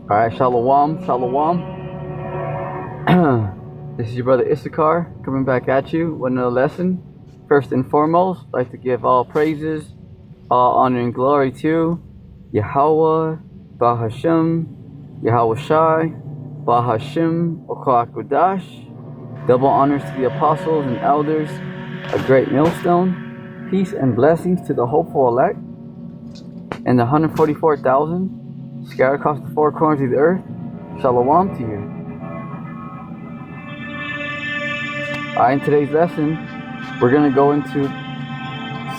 All right, shalom, shalom. This is your brother Issachar coming back at you with another lesson. First and foremost, I'd like to give all praises, all honor and glory to Yahweh, Bahashem, Yahweh Shai, Bahashem, Okakudash. Double honors to the apostles and elders, a great millstone. Peace and blessings to the hopeful elect and the 144,000 scattered across the four corners of the earth. Shalom to you. In today's lesson, we're going to go into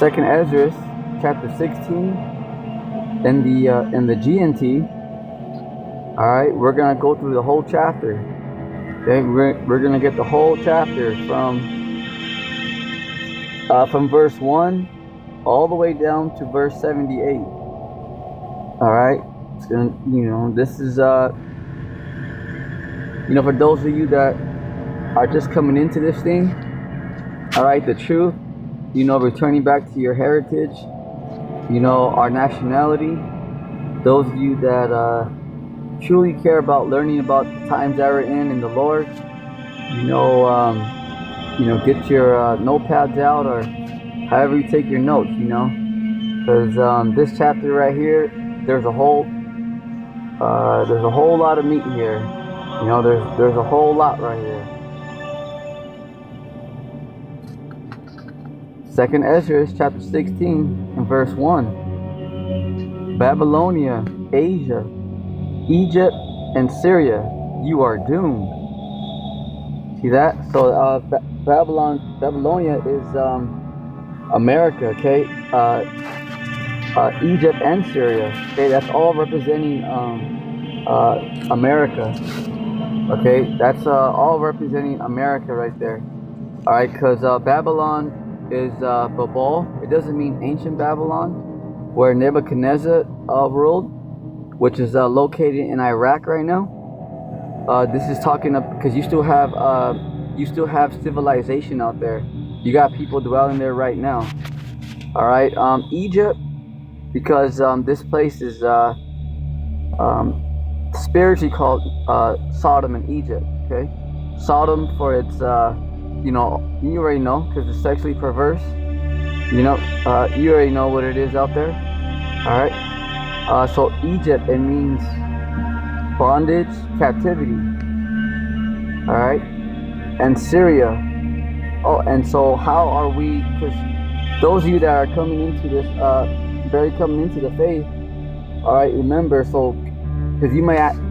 2nd Esdras, chapter 16, in the GNT. All right, we're going to go through the whole chapter. Okay, we're going to get the whole chapter from verse 1 all the way down to verse 78. All right, it's gonna, this is for those of you that are just coming into this thing. All right, the truth, returning back to your heritage, our nationality. Those of you that truly care about learning about the times that we're in the Lord, get your notepads out, or however you take your notes, because this chapter right here, there's a whole lot of meat here. There's a whole lot right here. 2nd Esdras chapter 16 and verse 1. Babylonia, Asia, Egypt, and Syria, you are doomed. See that? So Babylonia is America, okay? Egypt and Syria, okay? That's all representing America, okay? That's all representing America right there. All right, because Babylon is Babel. It doesn't mean ancient Babylon, where Nebuchadnezzar ruled, which is located in Iraq right now. This is talking because you still have civilization out there. You got people dwelling there right now. All right, Egypt, because this place is spiritually called Sodom and Egypt. Okay, Sodom for its you already know, because it's sexually perverse. You already know what it is out there. All right. So Egypt, it means bondage, captivity. All right. And Syria. Oh, and so how are we? Because those of you that are coming into this, coming into the faith. All right. Remember, so because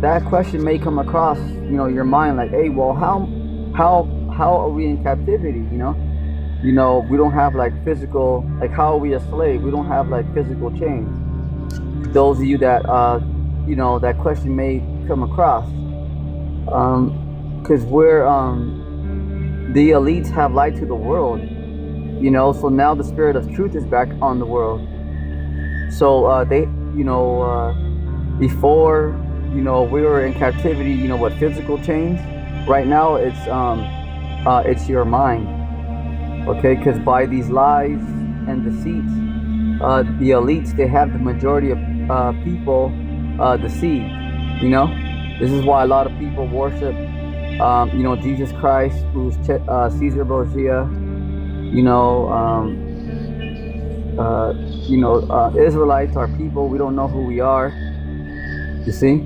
that question may come across, your mind, like, hey, well, how are we in captivity? We don't have like physical, like, how are we a slave? We don't have like physical chains. Those of you that that question may come across, because we're the elites have lied to the world, so now the spirit of truth is back on the world. So they, before, we were in captivity, with physical chains. Right now it's your mind, okay? Because by these lies and deceits, the elites, they have the majority of people deceived. This is why a lot of people worship Jesus Christ, who's Caesar Borgia. Israelites are people, we don't know who we are. You see,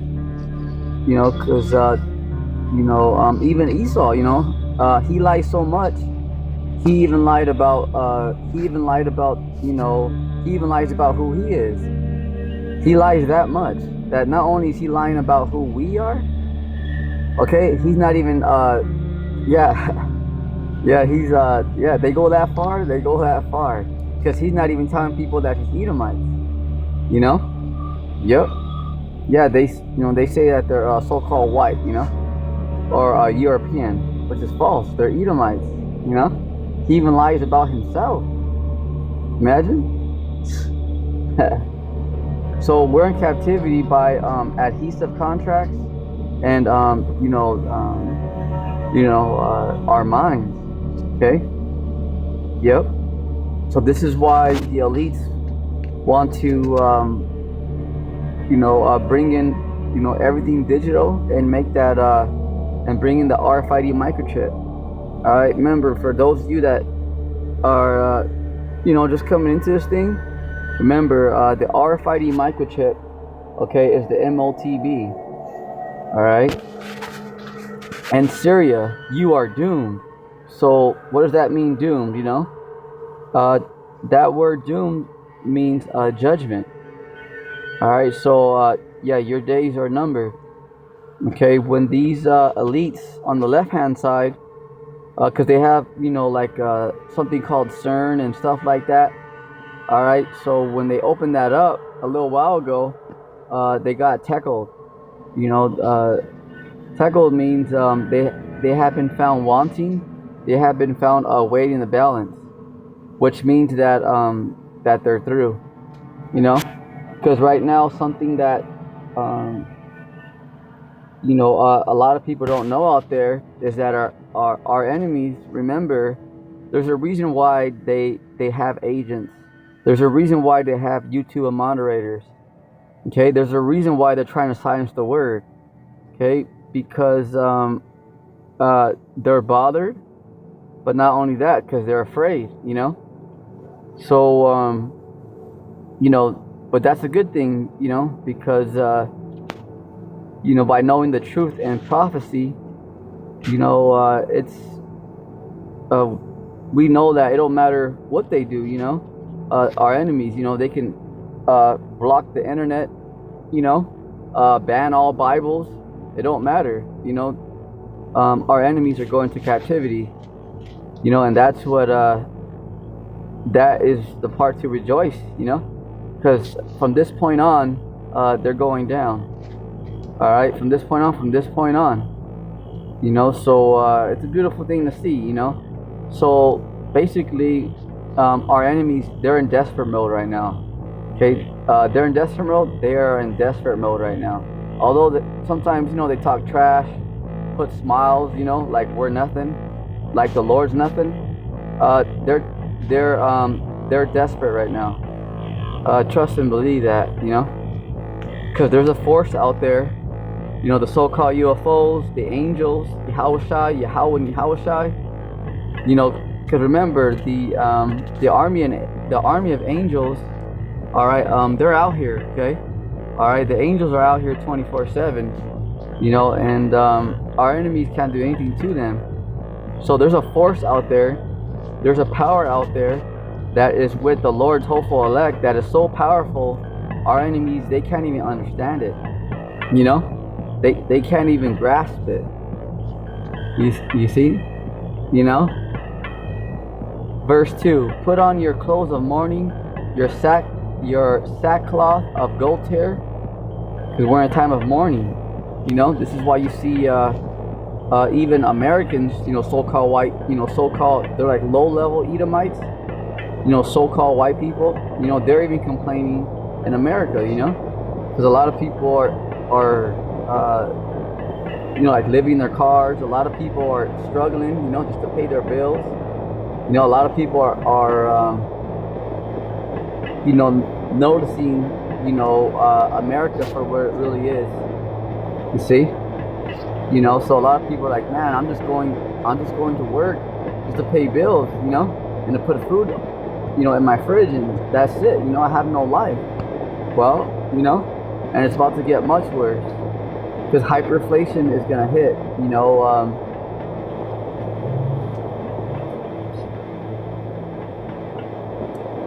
because even Esau, he lied so much. He even lies about who he is. He lies that much that not only is he lying about who we are, okay, he's not even they go that far. Because he's not even telling people that he's Edomites. Yep. Yeah, they say that they're so-called white, or European, which is false. They're Edomites, He even lies about himself. Imagine. So we're in captivity by adhesive contracts and our minds. Okay. Yep. So this is why the elites want to bring in everything digital and make that and bring in the RFID microchip. All right, remember, for those of you that are just coming into this thing, remember the RFID microchip, okay, is the MOTB. All right, and Syria, you are doomed. So what does that mean, doomed? That word doomed means judgment. All right, so yeah, your days are numbered. Okay, when these elites on the left hand side, because they have like something called CERN and stuff like that. All right, so when they opened that up a little while ago, they got tackled. Tackled means they have been found wanting. They have been found weighing the balance, which means that that they're through. Because right now, something that a lot of people don't know out there is that our enemies, remember, there's a reason why they have agents. There's a reason why they have YouTube moderators. Okay, there's a reason why they're trying to silence the word. Okay, because they're bothered, but not only that, because they're afraid. So but that's a good thing, because by knowing the truth and prophecy, it's we know that it don't matter what they do. Our enemies, they can block the internet, ban all Bibles. It don't matter. Our enemies are going to captivity. And that's what that is the part to rejoice. Because from this point on, they're going down. All right, from this point on. So it's a beautiful thing to see. So basically, our enemies, they're in desperate mode right now. Okay, they're in desperate mode. They are in desperate mode right now. Although sometimes they talk trash, put smiles, like we're nothing, like the Lord's nothing. They're desperate right now. Trust and believe that, because there's a force out there. The so-called UFOs, the angels, Yahweh, and Yahweh. Because remember, the army of angels. All right, they're out here. Okay, all right, the angels are out here 24/7. And our enemies can't do anything to them. So there's a force out there. There's a power out there that is with the Lord's hopeful elect that is so powerful. Our enemies, they can't even understand it. They can't even grasp it. You see? Verse 2, put on your clothes of mourning, your sackcloth of goat hair, because we're in a time of mourning. This is why you see even Americans, so-called white, they're like low-level Edomites, so-called white people, they're even complaining in America, because a lot of people are like living in their cars. A lot of people are struggling, just to pay their bills. A lot of people are noticing, America for what it really is. You see? So a lot of people are like, man, I'm just going to work just to pay bills, and to put food, in my fridge, and that's it. I have no life. Well, and it's about to get much worse. Because hyperinflation is going to hit,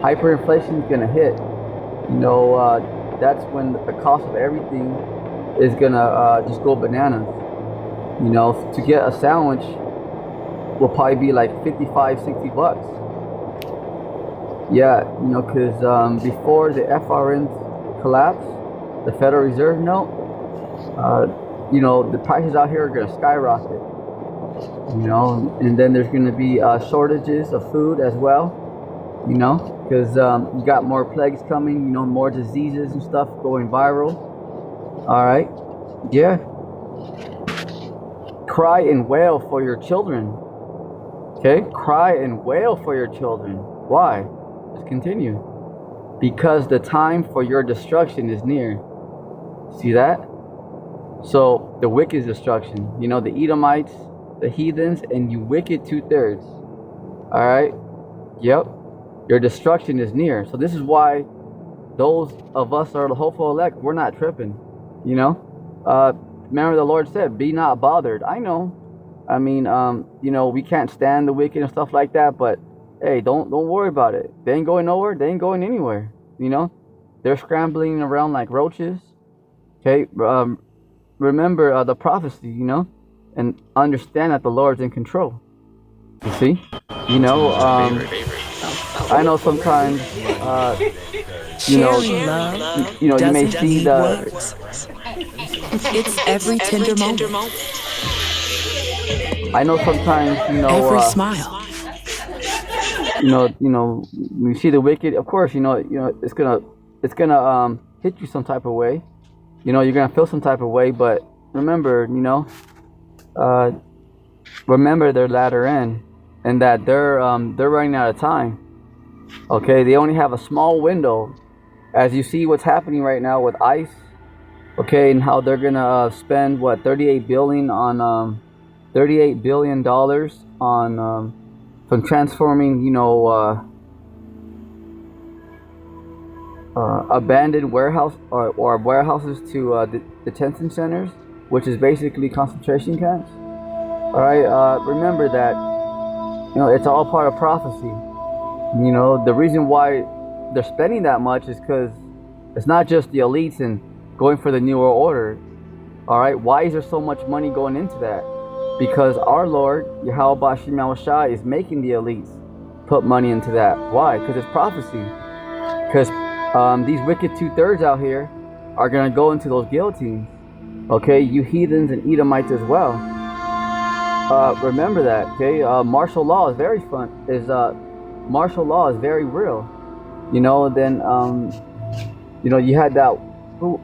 hyperinflation is going to hit, that's when the cost of everything is going to just go bananas. To get a sandwich will probably be like 55, 60 bucks. Yeah, because before the FRN collapse, the Federal Reserve note, the prices out here are going to skyrocket, and then there's going to be shortages of food as well, because you got more plagues coming, more diseases and stuff going viral. All right, yeah. Cry and wail for your children. Okay, cry and wail for your children. Why? Let's continue. Because the time for your destruction is near. See that? So the wicked destruction, you know, the Edomites, the heathens, and you wicked 2/3. All right. Yep. Your destruction is near. So this is why those of us that are the hopeful elect, we're not tripping. You know, remember the Lord said, "Be not bothered." I know. I mean, you know, we can't stand the wicked and stuff like that, but hey, don't worry about it. They ain't going nowhere. They ain't going anywhere. You know, they're scrambling around like roaches. Okay. Remember the prophecy. You know, and understand that the Lord's in control. You see, you know, I know sometimes, you know, you may see the. It's every tender moment. I know sometimes, Every smile. you see the wicked. Of course, it's gonna hit you some type of way. You know, you're gonna feel some type of way. But remember, uh, remember their latter end, and that they're running out of time. Okay, they only have a small window. As you see what's happening right now with ICE, okay, and how they're gonna spend what 38 billion on $38 billion on from transforming abandoned warehouse or warehouses to detention centers, which is basically concentration camps. All right, remember that it's all part of prophecy. The reason why they're spending that much is because it's not just the elites and going for the New World Order. All right, why is there so much money going into that? Because our Lord, Yahweh Bashim Yahushai, is making the elites put money into that. Why? Because it's prophecy. Because these wicked 2/3 out here are going to go into those guillotines. Okay, you heathens and Edomites as well. Remember that. Okay, martial law is very fun. Martial law is very real. Then you had that. Who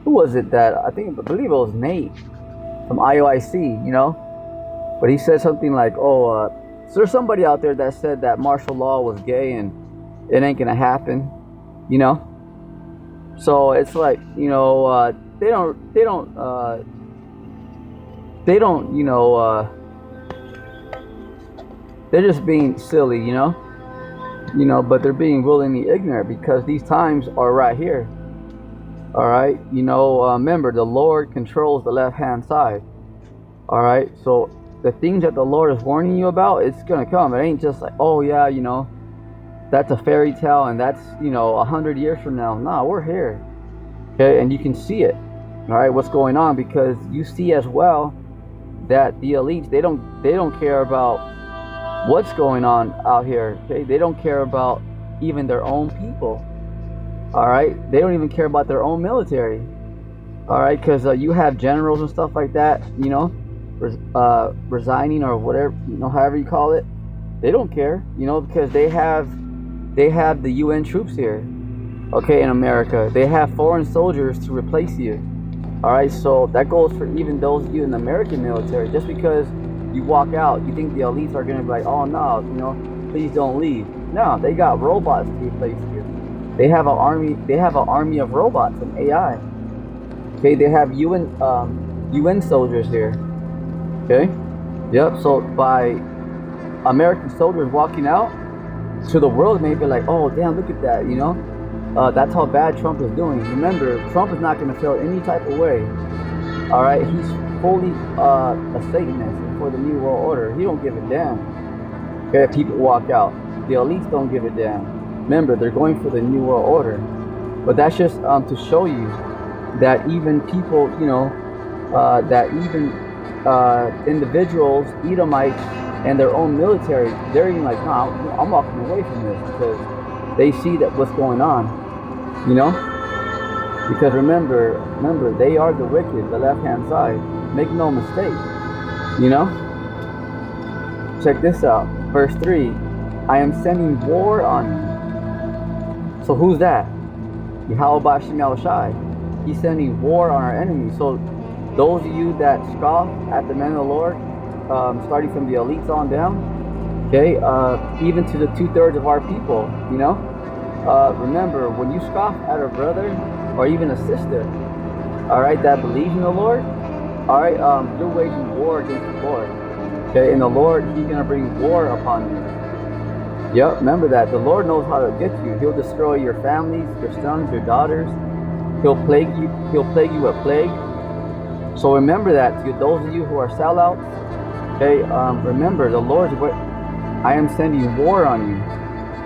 was it that I believe it was Nate from IOIC, but he said something like, so there's somebody out there that said that martial law was gay and it ain't gonna happen, so it's like, they don't, they're just being silly, but they're being willingly ignorant because these times are right here. All right, remember the Lord controls the left-hand side. All right, so the things that the Lord is warning you about, it's gonna come. It ain't just like, oh yeah, that's a fairy tale and that's 100 years from now. Nah, we're here. Okay, and you can see it. All right, what's going on, because you see as well that the elites, they don't care about what's going on out here. Okay, they don't care about even their own people. All right, they don't even care about their own military. All right, because you have generals and stuff like that, resigning or whatever, however you call it. They don't care, because they have the UN troops here, okay, in America. They have foreign soldiers to replace you. All right, so that goes for even those of you in the American military. Just because you walk out, you think the elites are gonna be like, oh no, please don't leave. No, they got robots to replace you. They have an army. They have an army of robots and AI. Okay, they have UN soldiers here. Okay, yep. So by American soldiers walking out to the world, may be like, oh damn, look at that. That's how bad Trump is doing. Remember, Trump is not going to feel any type of way. All right, he's fully a Satanist and for the New World Order. He don't give a damn. Okay, if people walk out, the elites don't give a damn. Remember, they're going for the New World Order. But that's just to show you that even people, that even individuals, Edomites, and their own military, they're even like, nah, I'm walking away from this because they see that what's going on, Because remember, they are the wicked, the left-hand side. Make no mistake, Check this out, verse 3. I am sending war on you. So who's that? Yahweh Bashim Yahushai. He's sending war on our enemies. So those of you that scoff at the men of the Lord, starting from the elites on down, okay, even to the 2/3 of our people, remember, when you scoff at a brother or even a sister, all right, that believes in the Lord, all right, you're waging war against the Lord. Okay, and the Lord, He's gonna bring war upon you. Yep, remember that. The Lord knows how to get you. He'll destroy your families, your sons, your daughters. He'll plague you. He'll plague you with plague. So remember that. To those of you who are sellouts, okay, remember the Lord's. I am sending war on you.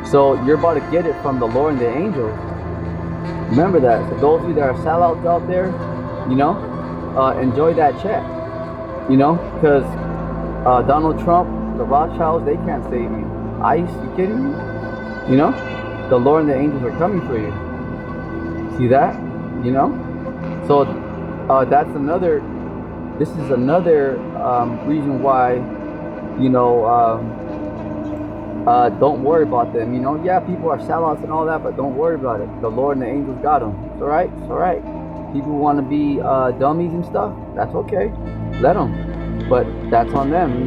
So you're about to get it from the Lord and the angels. Remember that. So those of you that are sellouts out there, enjoy that check. Because Donald Trump, the Rothschilds, they can't save you. ICE, you kidding me? The Lord and the angels are coming for you. See that? So that's another. This is another reason why, don't worry about them. Yeah, people are sellouts and all that, but don't worry about it. The Lord and the angels got them. It's all right. It's all right. People want to be dummies and stuff. That's okay. Let them. But that's on them.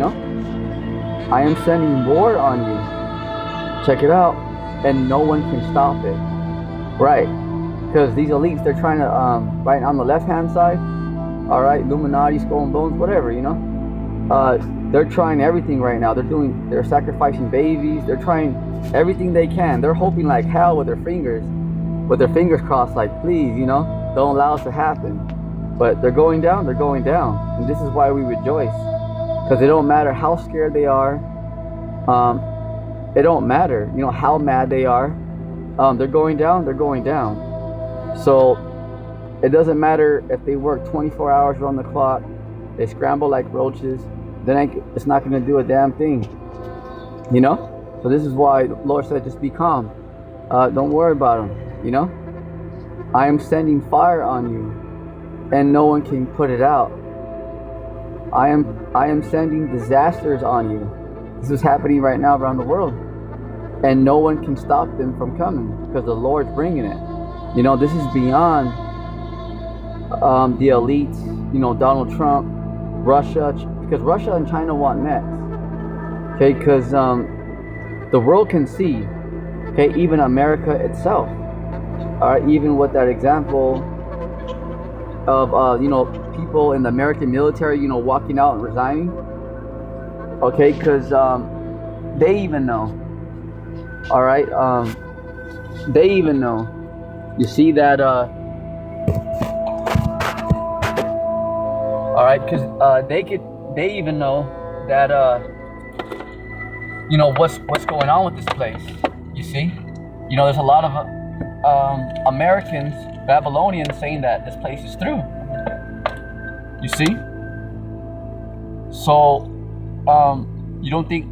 I am sending war on you. Check it out. And no one can stop it. Right. Because these elites, they're trying to, right on the left-hand side, all right, Illuminati, Skull and Bones, whatever, they're trying everything right now. They're sacrificing babies. They're trying everything they can. They're hoping like hell with their fingers crossed, like, please, don't allow us to happen. But they're going down. And this is why we rejoice. Because it don't matter how scared they are. It don't matter, how mad they are. They're going down. So it doesn't matter if they work 24 hours around the clock, they scramble like roaches, then it's not going to do a damn thing. So this is why the Lord said, just be calm. Don't worry about them. I am sending fire on you and no one can put it out. I am sending disasters on you. This is happening right now around the world. And no one can stop them from coming because the Lord's bringing it. This is beyond the elites, Donald Trump, Russia, because Russia and China want next. Okay, because the world can see, okay, even America itself. All right, even with that example of, people in the American military, walking out and resigning. Okay, because they even know. All right, they even know. You see that, all right, because they even know that, what's going on with this place. You see, there's a lot of Americans, Babylonians, saying that this place is through. You see, so you don't think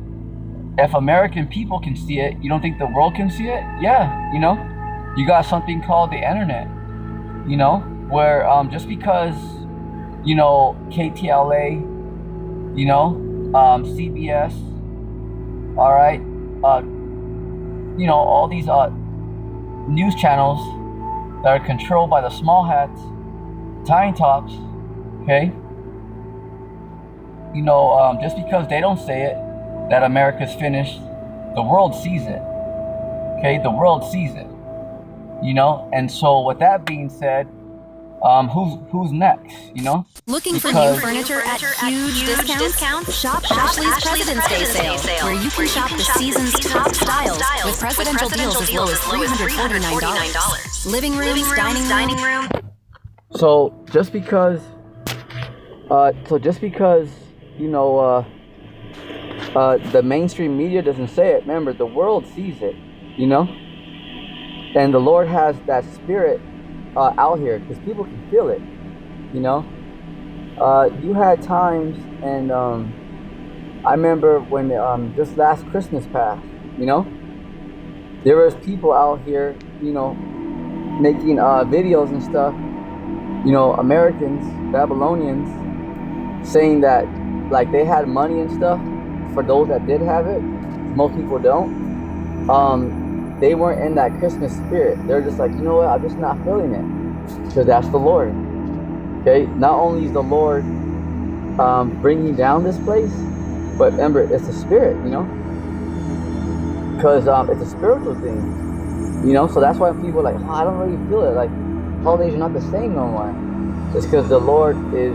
if American people can see it, you don't think the world can see it? Yeah, you got something called the internet, where just because, KTLA, CBS, all right, all these news channels that are controlled by the small hats, tiny tops, okay, just because they don't say it, that America's finished, the world sees it, okay, the world sees it. And so with that being said, who's next, Looking for new furniture at huge discounts? Shop Ashley's President's Day sale, where you can shop the season's top styles with presidential deals as low as $349. Living rooms, dining room. So just because, the mainstream media doesn't say it, remember, the world sees it, and the Lord has that spirit out here because people can feel it. You had times, and I remember when just last Christmas passed, there was people out here, making videos and stuff, Americans, Babylonians, saying that like they had money and stuff for those that did have it. Most people don't. They weren't in that Christmas spirit. They're just like, you know what, I'm just not feeling it. Because that's the Lord. Okay, not only is the Lord bringing down this place, but remember, it's a spirit, because it's a spiritual thing, so that's why people are like, oh, I don't really feel it. Like, holidays are not the same no more. It's because the Lord is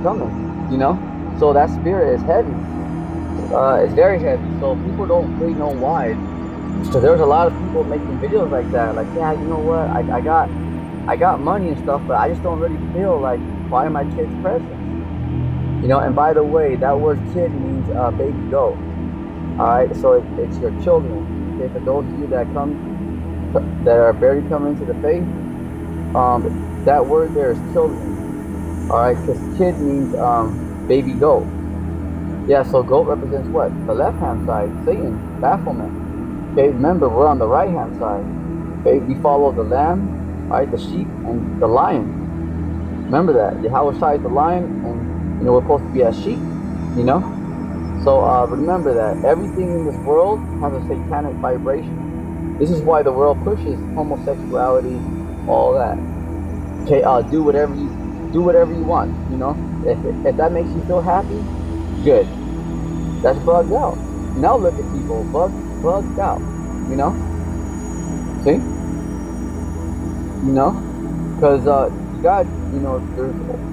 coming, you know? So that spirit is heavy. It's very heavy. So people don't really know why. Because there's a lot of people making videos like that. Like, yeah, you know what? I got money and stuff, but I just don't really feel like buying my kids presents. You know, and by the way, that word kid means baby goat. Alright, so it's your children. Okay, for those of you that are barely coming into the faith, that word there is children. Alright, because kid means baby goat. Yeah, so goat represents what? The left hand side, Satan, Baphomet. Okay, remember we're on the right hand side. Okay, we follow the lamb, alright, the sheep, and the lion. Remember that. Yahweh Shai is the lion, and we're supposed to be as sheep, you know? So remember that everything in this world has a satanic vibration. This is why the world pushes homosexuality, all that. Okay, do whatever you want, you know? If that makes you feel happy, good. That's bugged out. Now look at people, bugged out, you know? See? You know? Because you got,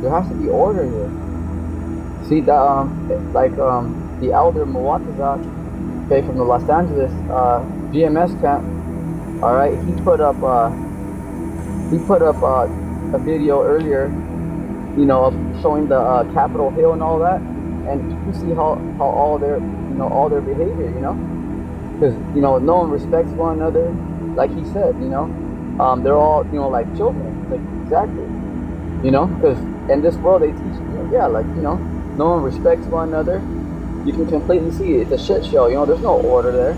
there has to be order here. See that the elder Muwatazat, okay, from the Los Angeles GMS camp, all right, he put up a video earlier, showing the Capitol Hill and all that, and you can see how all their behavior, because no one respects one another, like he said, they're all like children, like exactly, because in this world they teach, no one respects one another. You can completely see it. It's a shit show. There's no order there.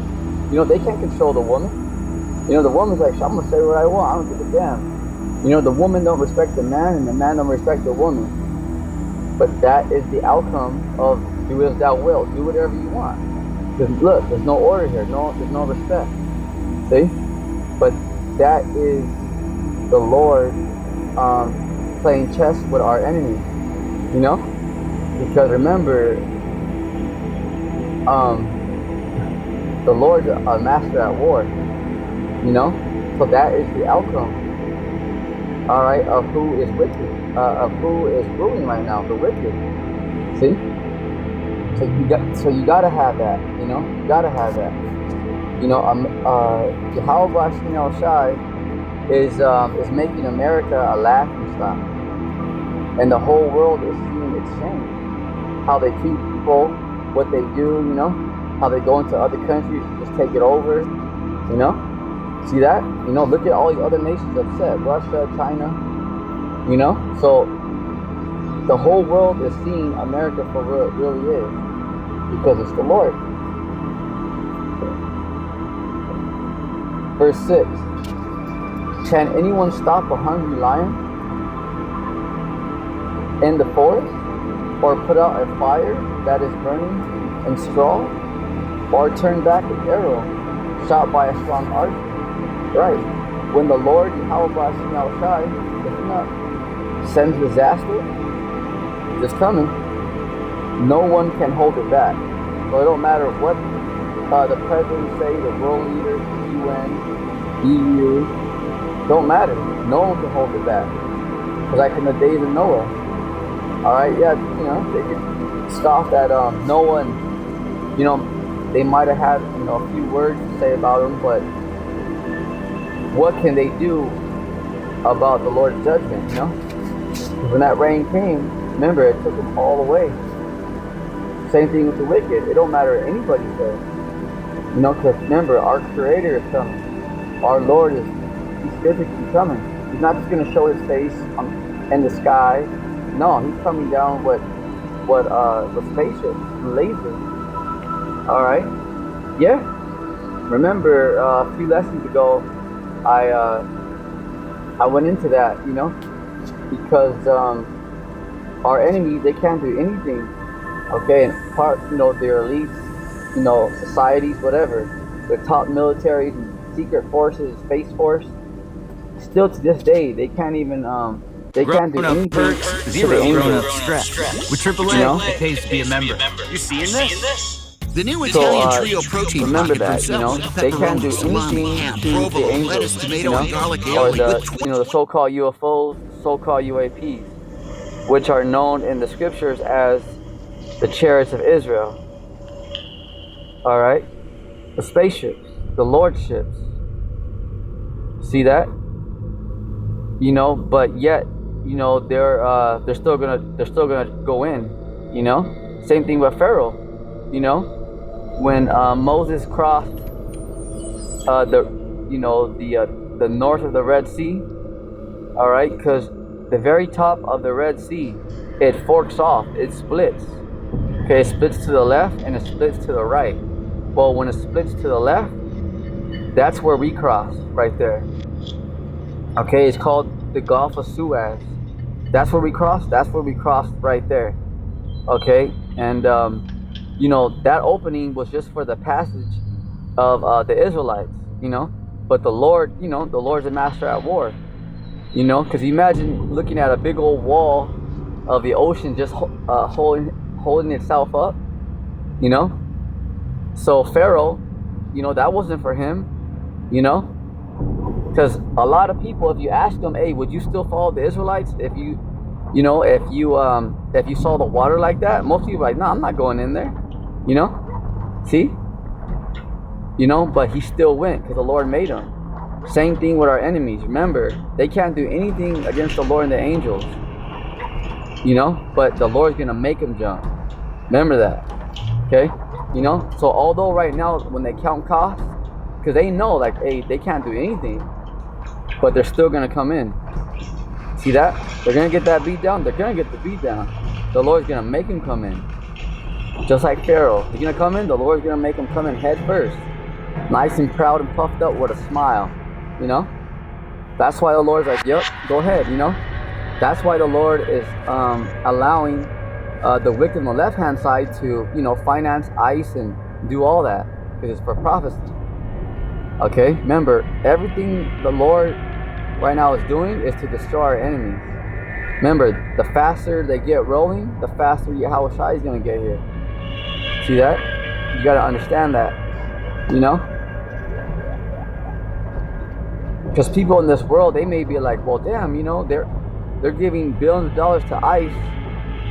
They can't control the woman. The woman's like, I'm gonna say what I want. I don't give a damn. The woman don't respect the man, and the man don't respect the woman. But that is the outcome of do as thou wilt. Do whatever you want. Because look, there's no order here. There's no respect. See? But that is the Lord playing chess with our enemy. Because remember, the Lord's a master at war, so that is the outcome, all right, of who is wicked, of who is ruling right now, the wicked. See, so you gotta have that, you gotta have that. Yahweh Shem Shai is making America a laughing stock, and the whole world is seeing its shame. How they treat people, what they do, how they go into other countries and just take it over, See that? Look at all these other nations upset, Russia, China, So the whole world is seeing America for what it really is, because it's the Lord. Verse 6. Can anyone stop a hungry lion in the forest? Or put out a fire that is burning in straw, or turn back an arrow shot by a strong archer? Right. When the Lord Yahweh Shai sends disaster, it's coming. No one can hold it back. So it don't matter what the president say, the world leaders, the UN, EU, don't matter. No one can hold it back. Because like in the days of Noah. Alright, yeah, they could scoff at Noah, and, they might have had, a few words to say about him, but what can they do about the Lord's judgment, Because when that rain came, remember, it took them all away. Same thing with the wicked. It don't matter what anybody says, because remember, our Creator is coming. Our Lord he's physically coming. He's not just going to show his face in the sky. No, he's coming down with spaceships, lasers. All right, yeah. Remember a few lessons ago, I went into that, because our enemies, they can't do anything. Okay, and part, their elites, societies, whatever, their top militaries, and secret forces, space force. Still to this day, they can't even they can't do anything. Perks, zero grown-up stress. With AAA, it pays to be a member. You seeing this? The new Italian trio So protein remember pocket from that, you know, 7-Eleven. they can't do Pepperoni, salami, anything ham, to the provolone, angels, lettuce, you tomato, know, and garlic or aioli the, with you know, the so-called UFOs, so-called UAPs, which are known in the scriptures as the chariots of Israel. All right, the spaceships, the lordships. See that? You know, but yet, you know, they're still gonna go in. You know, same thing with Pharaoh. You know, when Moses crossed the you know the north of the Red Sea. All right, because the very top of the Red Sea, it forks off, it splits. Okay, it splits to the left and it splits to the right. Well, when it splits to the left, that's where we cross, right there. Okay, it's called the Gulf of Suez. That's where we crossed. That's where we crossed right there. Okay, and you know, that opening was just for the passage of the Israelites. You know, but the Lord, you know, the Lord's a master at war. You know, because imagine looking at a big old wall of the ocean just holding itself up. You know, so Pharaoh, you know, that wasn't for him. You know, because a lot of people, if you ask them, hey, would you still follow the Israelites if you, you know, if you saw the water like that? Most people are like, no, I'm not going in there. You know, see, you know, but he still went because the Lord made him. Same thing with our enemies. Remember, they can't do anything against the Lord and the angels. You know, but the Lord's gonna make them jump. Remember that. Okay, you know. So although right now when they count costs, because they know like, hey, they can't do anything, but they're still gonna come in. See that? They're gonna get that beat down. They're gonna get the beat down. The Lord's gonna make him come in, just like Pharaoh. He's gonna come in. The Lord's gonna make him come in head first, nice and proud and puffed up with a smile. You know. That's why the Lord's like, yep, go ahead. You know. That's why the Lord is allowing the wicked on the left-hand side to, you know, finance ICE and do all that because it's for prophecy. Okay, remember, everything the Lord right now is doing is to destroy our enemies. Remember, the faster they get rolling, the faster Yahweh is going to get here. See that? You got to understand that, you know? Because people in this world, they may be like, well, damn, you know, they're giving billions of dollars to ICE.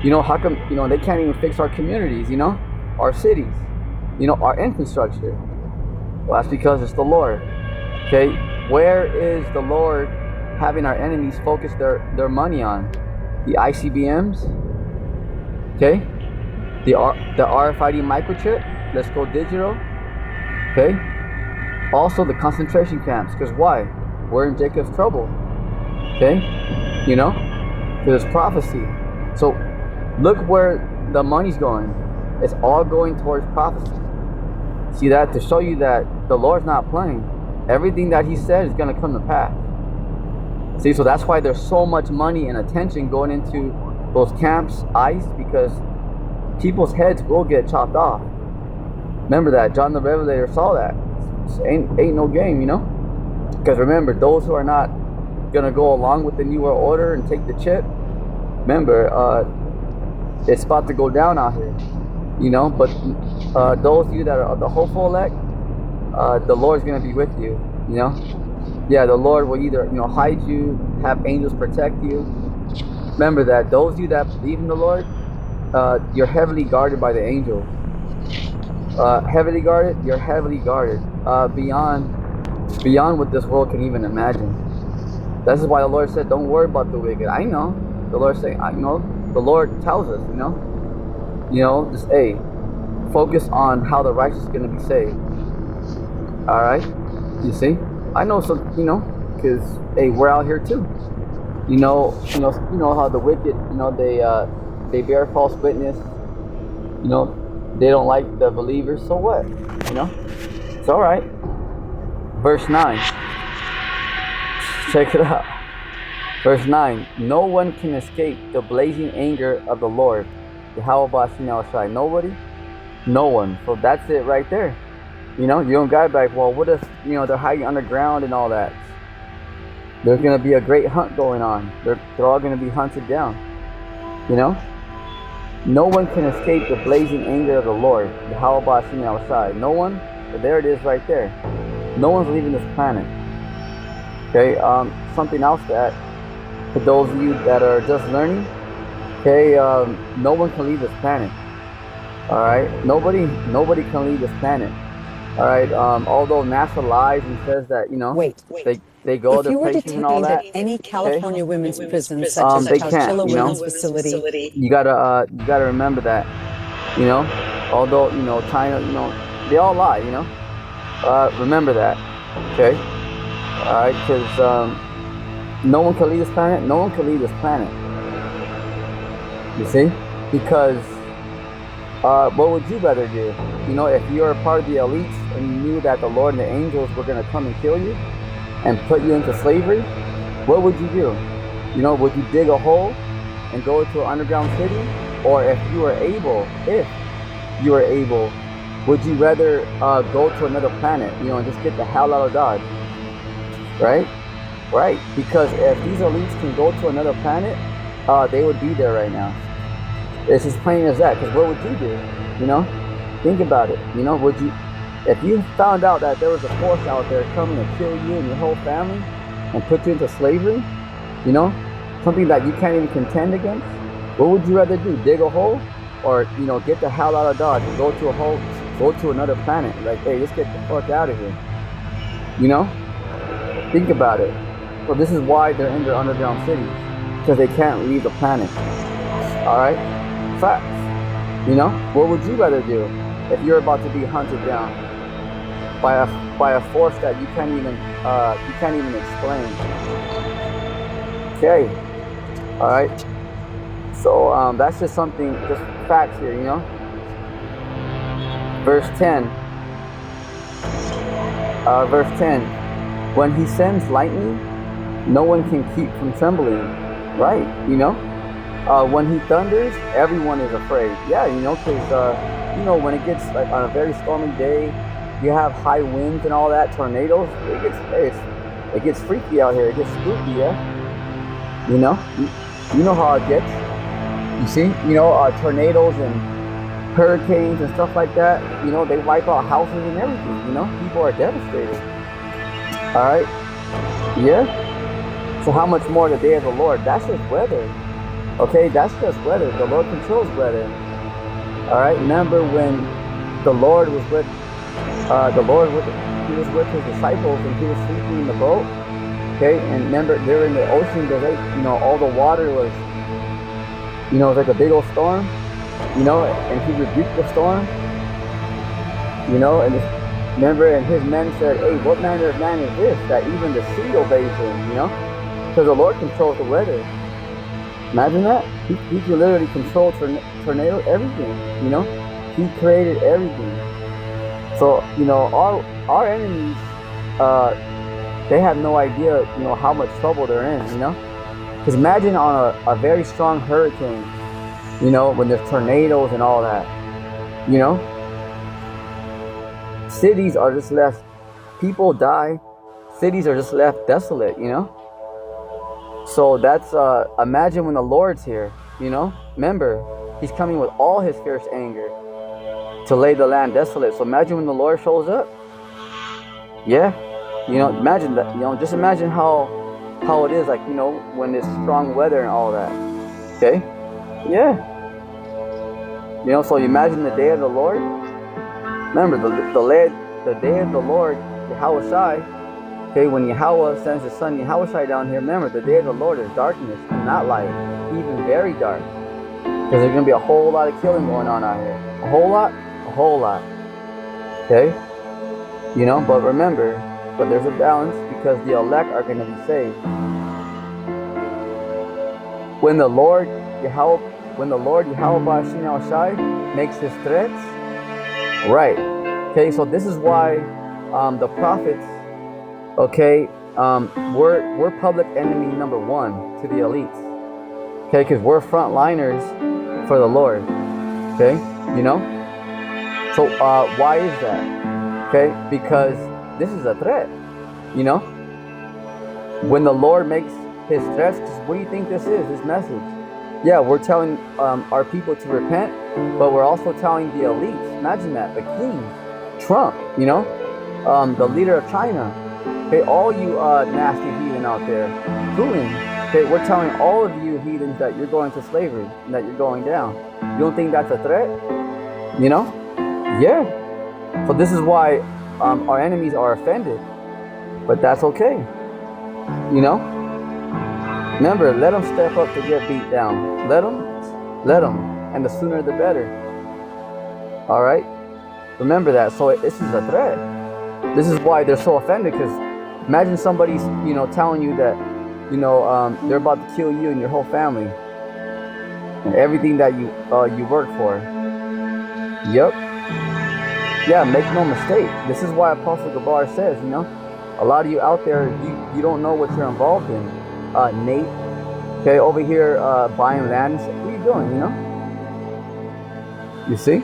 You know, how come, you know, they can't even fix our communities, you know, our cities, you know, our infrastructure? Well, that's because it's the Lord. Okay, where is the Lord having our enemies focus their money on? The ICBMs, okay, the RFID microchip, let's go digital, okay, also the concentration camps, because why? We're in Jacob's trouble, okay, you know, because it's prophecy. So look where the money's going. It's all going towards prophecy. See that? To show you that the Lord's not playing. Everything that he said is going to come to pass. See, so that's why there's so much money and attention going into those camps, ICE, because people's heads will get chopped off. Remember that. John the Revelator saw that. Ain't no game, you know? Because remember, those who are not going to go along with the New World Order and take the chip, remember, it's about to go down out here, you know? But those of you that are the hopeful elect, the Lord's going to be with you, you know? Yeah, the Lord will either, you know, hide you, have angels protect you. Remember that those of you that believe in the Lord, you're heavily guarded by the angels. Heavily guarded, you're heavily guarded beyond what this world can even imagine. This is why the Lord said, don't worry about the wicked. I know. The Lord saying, I know. The Lord tells us, you know, just, hey, focus on how the righteous is going to be saved. All right? You see? I know some, you know, because, hey, we're out here too. You know how the wicked, you know, they bear false witness. You know, they don't like the believers. So what? You know, it's all right. Verse 9. Check it out. Verse 9. No one can escape the blazing anger of the Lord. Yahweh. Nobody? No one. So that's it right there. You know, you don't got to be like, well, what if, you know, they're hiding underground and all that? There's going to be a great hunt going on. They're all going to be hunted down. You know? No one can escape the blazing anger of the Lord. How about Shini outside? No one. But there it is right there. No one's leaving this planet. Okay. Something else that, for those of you that are just learning, okay, no one can leave this planet. All right. Nobody can leave this planet. All right. Although NASA lies and says that, you know, Wait. they go If to you were places and all detained at that. any Okay. California women's prison, such as They can't. Chowchilla You know, Women's Facility, you gotta remember that. You know, although you know China, you know, they all lie. You know, remember that. Okay. All right, because no one can leave this planet. No one can leave this planet. You see, because what would you rather do? You know, if you're a part of the elites and you knew that the Lord and the angels were gonna come and kill you and put you into slavery, what would you do? You know, would you dig a hole and go to an underground city? Or if you were able, would you rather go to another planet, you know, and just get the hell out of Dodge? Right? Right. Because if these elites can go to another planet, they would be there right now. It's as plain as that. Because what would you do? You know? Think about it. You know, would you, if you found out that there was a force out there coming to kill you and your whole family and put you into slavery, you know, something that you can't even contend against, what would you rather do? Dig a hole, or you know, get the hell out of Dodge and go to a hole, go to another planet? Like, hey, let's get the fuck out of here. You know, think about it. So this is why they're in their underground cities, because they can't leave the planet. All right, facts. You know, what would you rather do if you're about to be hunted down by a force that you can't even explain? Okay. All right. So that's just something, just facts here, you know. Verse 10. When he sends lightning, no one can keep from trembling. Right, you know. When he thunders, everyone is afraid. Yeah, you know, because you know, when it gets like on a very stormy day, you have high winds and all that, tornadoes. It gets freaky out here. It gets spooky. Yeah. You know, you know how it gets. You see, you know, tornadoes and hurricanes and stuff like that, you know, they wipe out houses and everything, you know, people are devastated. All right, yeah. So how much more the day of the Lord? That's just weather. Okay, that's just weather. The Lord controls weather. All right, remember when the Lord was with, he was with his disciples and he was sleeping in the boat. Okay, and remember they were in the ocean, you know, all the water was, you know, it was like a big old storm, you know, and he rebuked the storm, you know, and remember, and his men said, hey, what manner of man is this, that even the sea obeys him, you know, because the Lord controls the weather. Imagine that. He can literally control tornado, everything, you know, he created everything. So, you know, our enemies, they have no idea, you know, how much trouble they're in, you know. Because imagine on a very strong hurricane, you know, when there's tornadoes and all that, you know. Cities are just left, people die, cities are just left desolate, you know. So that's, imagine when the Lord's here, you know. Remember, he's coming with all his fierce anger to lay the land desolate. So imagine when the Lord shows up. Yeah. You know, imagine that, you know, just imagine how it is, like, you know, when there's strong weather and all that. Okay? Yeah. You know, so imagine the day of the Lord. Remember, the day of the Lord, Yahweh Shai, okay, when Yahweh sends his son Yahweh Shai down here, remember, the day of the Lord is darkness and not light, even very dark. Because there's going to be a whole lot of killing going on out here. A whole lot. Okay? You know, but remember, but there's a balance, because the elect are going to be saved. When the Lord Yahweh Ba'ashim Shai makes his threats, right? Okay, so this is why the prophets, okay, we're public enemy number one to the elites. Okay, because we're frontliners for the Lord. Okay, you know. So why is that? Okay, because this is a threat, you know. When the Lord makes his threats, what do you think this is, this message? Yeah, we're telling our people to repent, but we're also telling the elites. Imagine that, the kings, Trump, the leader of China. Okay, all you nasty heathen out there, Putin. Okay, we're telling all of you heathens that you're going to slavery and that you're going down. You don't think that's a threat? Yeah. So this is why our enemies are offended, but that's okay. Remember, let them step up to get beat down. Let them, and the sooner the better. All right. Remember that. So this is a threat. This is why they're so offended, because imagine somebody's, telling you that, they're about to kill you and your whole family and everything that you work for. Yep. Yeah, make no mistake. This is why Apostle Gabar says, a lot of you out there, you don't know what you're involved in. Nate, okay, over here buying land. What are you doing, You see?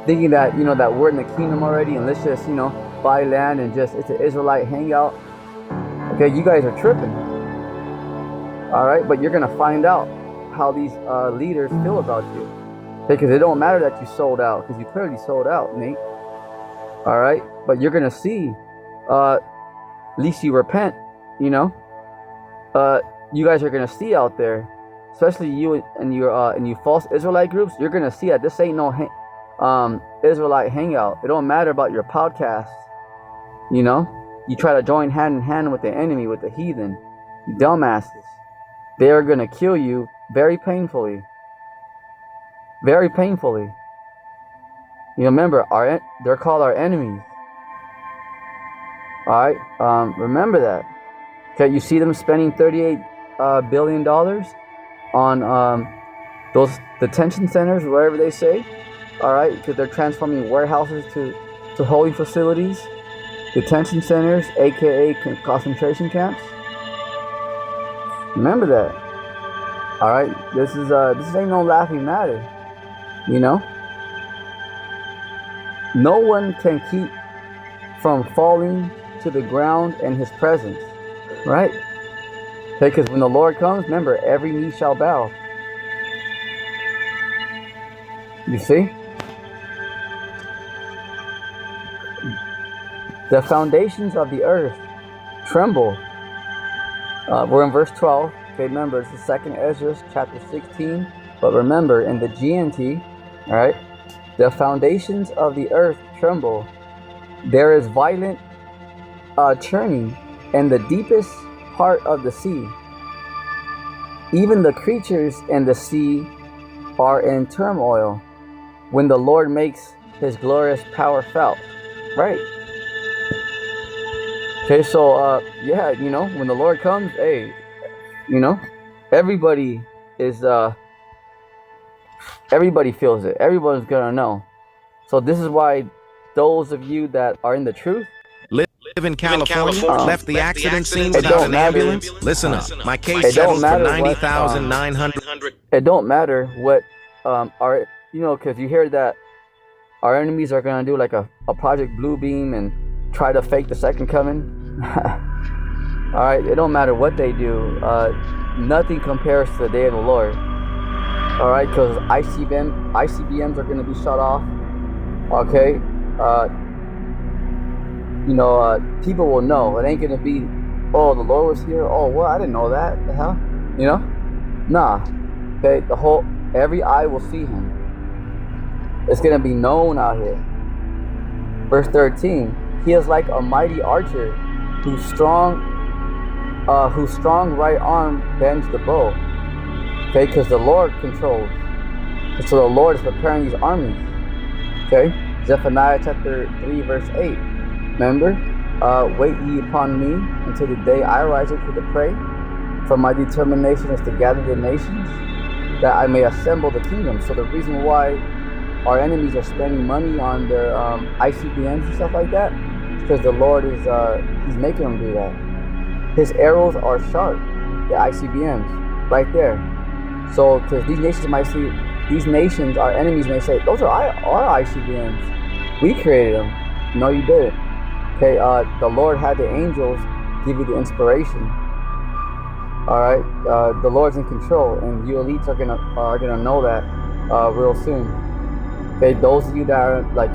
Thinking that, that we're in the kingdom already and let's just, buy land and just, it's an Israelite hangout. Okay, you guys are tripping. All right, but you're going to find out how these leaders feel about you. Okay, because it don't matter that you sold out, because you clearly sold out, Nate. All right, but you're going to see, at least you repent, you guys are going to see out there, especially you and your false Israelite groups, you're going to see that this ain't no Israelite hangout. It don't matter about your podcast. You try to join hand in hand with the enemy, with the heathen, you dumbasses. They are going to kill you very painfully. Very painfully. Remember, they're called our enemies. All right, remember that. Okay, you see them spending $38 billion on those detention centers, wherever they say. All right, because they're transforming warehouses to holding facilities, detention centers, aka concentration camps. Remember that. All right, this ain't no laughing matter. No one can keep from falling to the ground in his presence, right? Okay, because when the Lord comes, remember, every knee shall bow. You see? The foundations of the earth tremble. We're in verse 12. Okay, remember, it's the second Esdras, chapter 16. But remember, in the GNT, all right, the foundations of the earth tremble. There is violent churning in the deepest part of the sea. Even the creatures in the sea are in turmoil when the Lord makes his glorious power felt. Right. Okay, so yeah, when the Lord comes, hey, everybody is everybody feels it. Everyone's gonna know. So this is why those of you that are in the truth, live in California, left the accident scene without an ambulance. Listen up, my case settled for $90,900. It don't matter what our, because you hear that our enemies are gonna do like a Project Blue Beam and try to fake the second coming. All right, it don't matter what they do. Nothing compares to the day of the Lord. All right, because ICBMs are gonna be shut off. Okay, people will know. It ain't gonna be, oh, the Lord was here. Oh, well, I didn't know that. The hell, Nah. Okay, every eye will see him. It's gonna be known out here. Verse 13. He is like a mighty archer, whose strong right arm bends the bow. Okay, because the Lord controls. So the Lord is preparing these armies. Okay, Zephaniah chapter 3 verse 8. Remember, wait ye upon me until the day I rise up to the prey. For my determination is to gather the nations, that I may assemble the kingdom. So the reason why our enemies are spending money on their ICBMs and stuff like that is because the Lord is he's making them do that. His arrows are sharp, the ICBMs, right there. So, because these nations, our enemies may say, those are our ICBMs. We created them. No, you didn't. Okay, the Lord had the angels give you the inspiration. All right, the Lord's in control, and you elites are gonna know that real soon. Okay, those of you that are like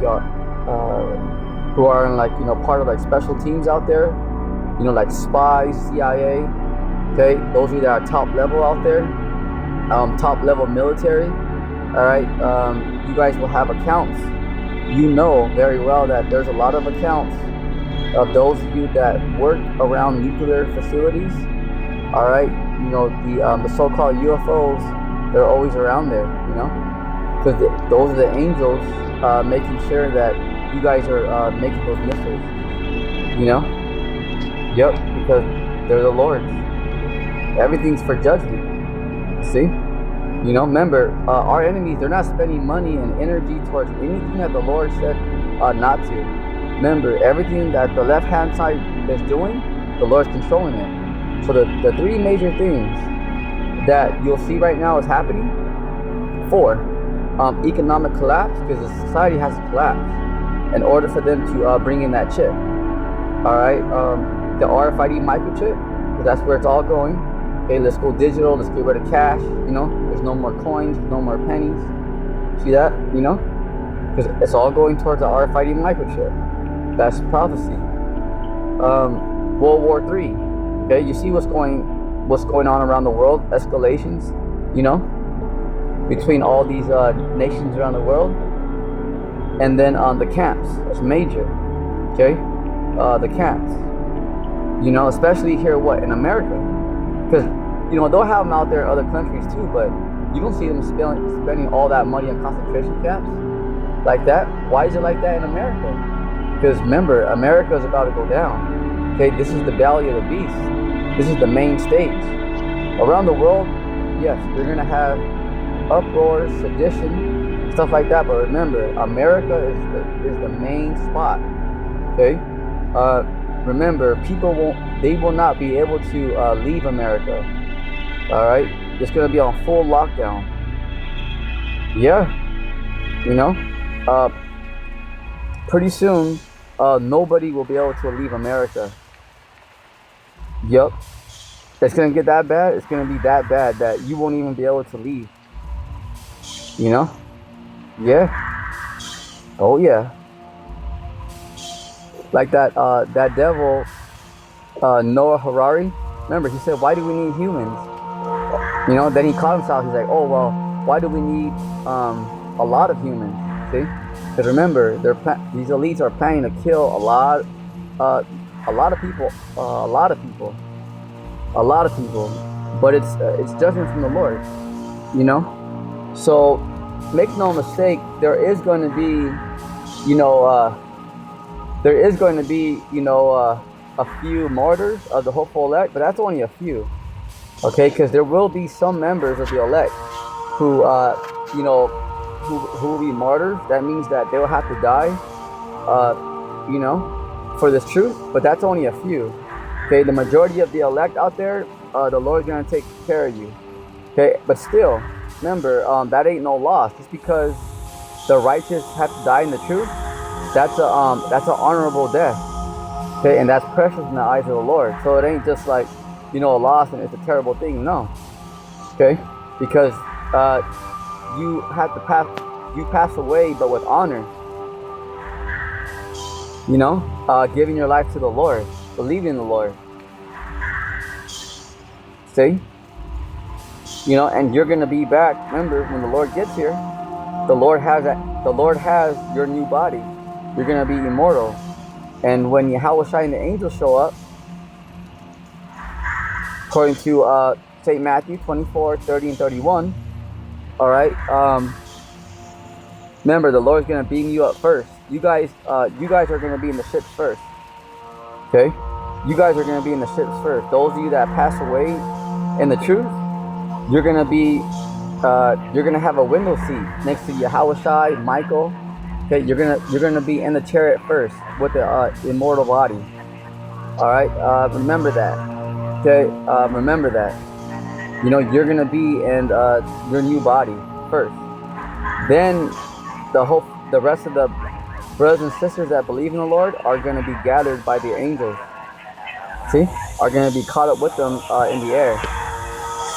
who are in like part of like special teams out there, like spies, CIA. Okay, those of you that are top level out there, top level military. All right, you guys will have accounts. You know very well that there's a lot of accounts of those of you that work around nuclear facilities. All right, the so-called UFOs, they're always around there, because those are the angels making sure that you guys are making those missiles, Yep, because they're the Lord's. Everything's for judgment. See? Remember, our enemies, they're not spending money and energy towards anything that the Lord said not to. Remember, everything that the left-hand side is doing, the Lord's controlling it. So the three major things that you'll see right now is happening. 4, economic collapse, because the society has to collapse in order for them to bring in that chip. All right, the RFID microchip, because that's where it's all going. Okay, let's go digital. Let's get rid of cash. There's no more coins, no more pennies. See that? Because it's all going towards the RFID microchip. That's prophecy. World War III. Okay, you see what's going on around the world? Escalations, between all these nations around the world. And then the camps. That's major. Okay, the camps. Especially here, in America, because they'll have them out there in other countries too, but you don't see them spending all that money on concentration camps like that. Why is it like that in America? Because remember, America is about to go down. Okay, this is the valley of the beast. This is the main stage. Around the world, yes, you're gonna have uproars, sedition, stuff like that. But remember, America is the main spot. Okay, remember, people will not be able to leave America. All right, it's gonna be on full lockdown. Yeah, pretty soon, nobody will be able to leave America. Yep. It's going to get that bad. It's going to be that bad that you won't even be able to leave. Yeah. Oh, yeah. Like that devil, Noah Harari. Remember, he said, why do we need humans? Then he caught himself. He's like, oh, well, why do we need a lot of humans? See? Because remember, these elites are planning to kill a lot of people, but it's judgment from the Lord, So make no mistake, there is going to be, a few martyrs of the hopeful elect, but that's only a few, okay? Because there will be some members of the elect who will be martyrs. That means that they will have to die, for this truth, but that's only a few. Okay, the majority of the elect out there, the Lord's gonna take care of you. Okay, but still, remember, that ain't no loss. Just because the righteous have to die in the truth, that's an honorable death. Okay, and that's precious in the eyes of the Lord. So it ain't just like, a loss and it's a terrible thing. No. Okay, because you have to pass away, but with honor. Giving your life to the Lord, believing in the Lord. See? And you're gonna be back. Remember, when the Lord gets here, the Lord has your new body. You're gonna be immortal. And when Yahweh and the angels show up, according to St. Matthew 24, 30, and 31, all right, remember, the Lord's gonna beam you up first. You guys are gonna be in the ships first. Okay, you guys are gonna be in the ships first. Those of you that pass away in the truth, you're gonna have a window seat next to Yahweh, Michael. Okay, you're gonna be in the chariot first with the immortal body. All right, remember that. Okay, remember that. You're gonna be in your new body first. Then the rest of the brothers and sisters that believe in the Lord are going to be gathered by the angels. See? Are going to be caught up with them in the air.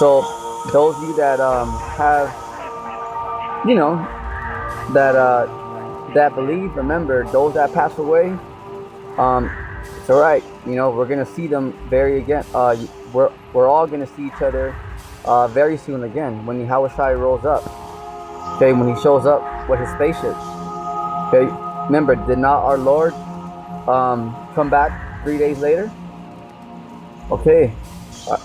So those of you that have, you know, that believe, remember, those that pass away, it's all right. You know, we're gonna see them again. We're all gonna see each other very soon again when Yahweh Shai rolls up. Okay, when he shows up with his spaceship. Okay, remember, did not our Lord come back 3 days later? Okay,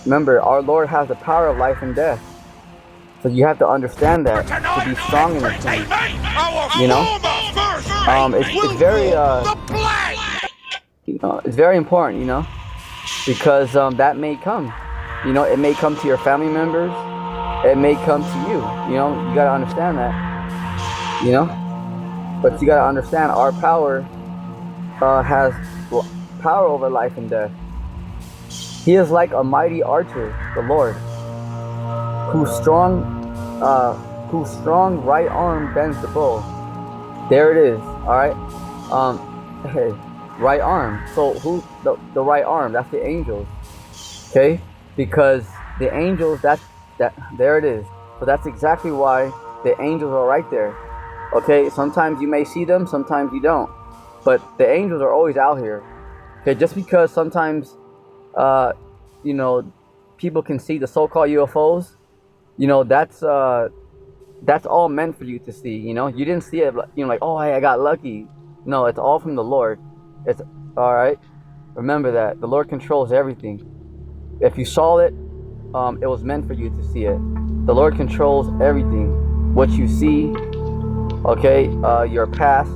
remember, our Lord has the power of life and death. So you have to understand that to be strong in this thing. You know, it's very you know, it's very important. You know, because that may come. You know, it may come to your family members. It may come to you. You know, you gotta understand that. You know, but you gotta understand our power has power over life and death. He is like a mighty archer, the Lord, whose strong right arm bends the bow. There it is. All right. Hey, right arm. So who the right arm? That's the angels. Okay, because the angels. There it is. So that's exactly why the angels are right there. Okay. Sometimes you may see them. Sometimes you don't. But the angels are always out here. Okay. Just because sometimes, you know, people can see the so-called UFOs. You know, that's all meant for you to see. You know, you didn't see it, you know, like, oh, hey, I got lucky. No, it's all from the Lord. It's all right. Remember that the Lord controls everything. If you saw it, it was meant for you to see it. The Lord controls everything. What you see, okay, your path,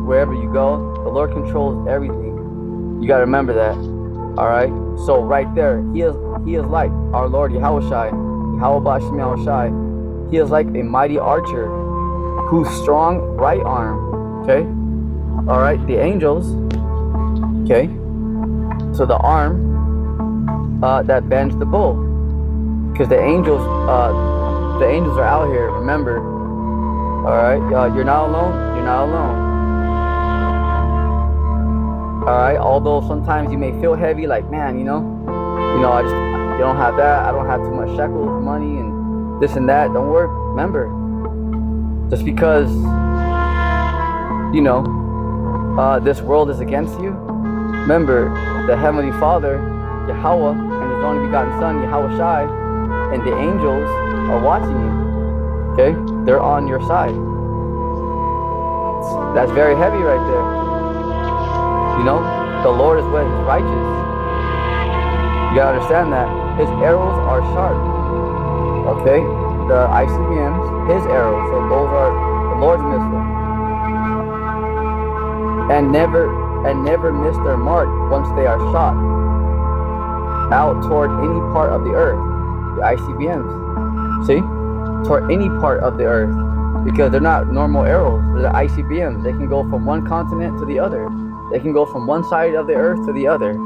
wherever you go, the Lord controls everything. You gotta remember that. All right. So right there, He is like our Lord Yahweh Shai. He is like a mighty archer whose strong right arm, okay? All right, the angels, okay? So the arm that bends the bow, because the angels are out here. Remember, all right? You're not alone. You're not alone. All right. Although sometimes you may feel heavy, like, man, you know, you don't have that. I don't have too much shekels, money, and this and that. Don't worry. Remember, just because, you know, this world is against you, remember, the Heavenly Father, Yahweh, and His only begotten Son, Yahweh Shai, and the angels are watching you. Okay? They're on your side. That's very heavy right there. You know, the Lord is what is righteous. You gotta understand that. His arrows are sharp. Okay? The ICBMs, His arrows. So those are the Lord's missiles. And never miss their mark once they are shot out toward any part of the earth. The ICBMs. See? Toward any part of the earth. Because they're not normal arrows. They're the ICBMs. They can go from one continent to the other. They can go from one side of the earth to the other.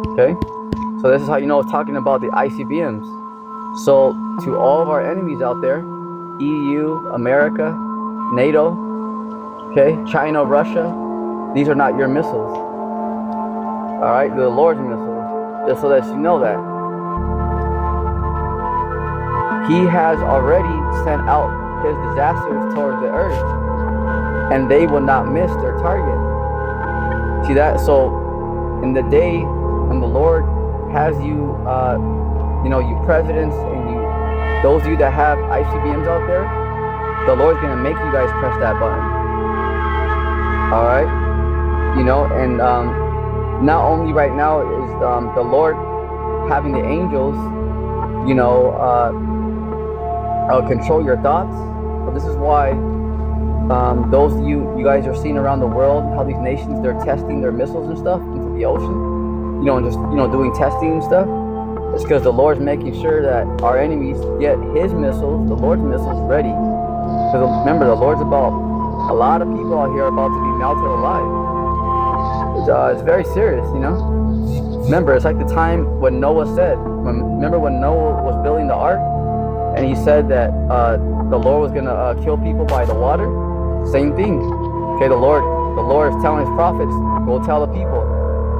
Okay? So this is how you know it's talking about the ICBMs. So to all of our enemies out there, EU, America, NATO, okay, China, Russia, these are not your missiles. All right, they're the Lord's missiles. Just so that you know that. He has already sent out His disasters towards the earth, and they will not miss their target. See that? So in the day when the Lord has you, you know, you presidents and those of you that have ICBMs out there, the Lord's gonna make you guys press that button. All right, you know, and not only right now is the Lord having the angels, you know, control your thoughts. So this is why those of you guys are seeing around the world how these nations, they're testing their missiles and stuff into the ocean, you know, and just, you know, doing testing and stuff. It's because the Lord's making sure that our enemies get His missiles, the Lord's missiles, ready. Because remember, the Lord's about a lot of people out here are about to be melted alive. It's very serious, you know. Remember, it's like the time when Noah said, remember when Noah was building the ark, and he said that the Lord was gonna kill people by the water. Same thing. Okay, the Lord is telling His prophets, go tell the people,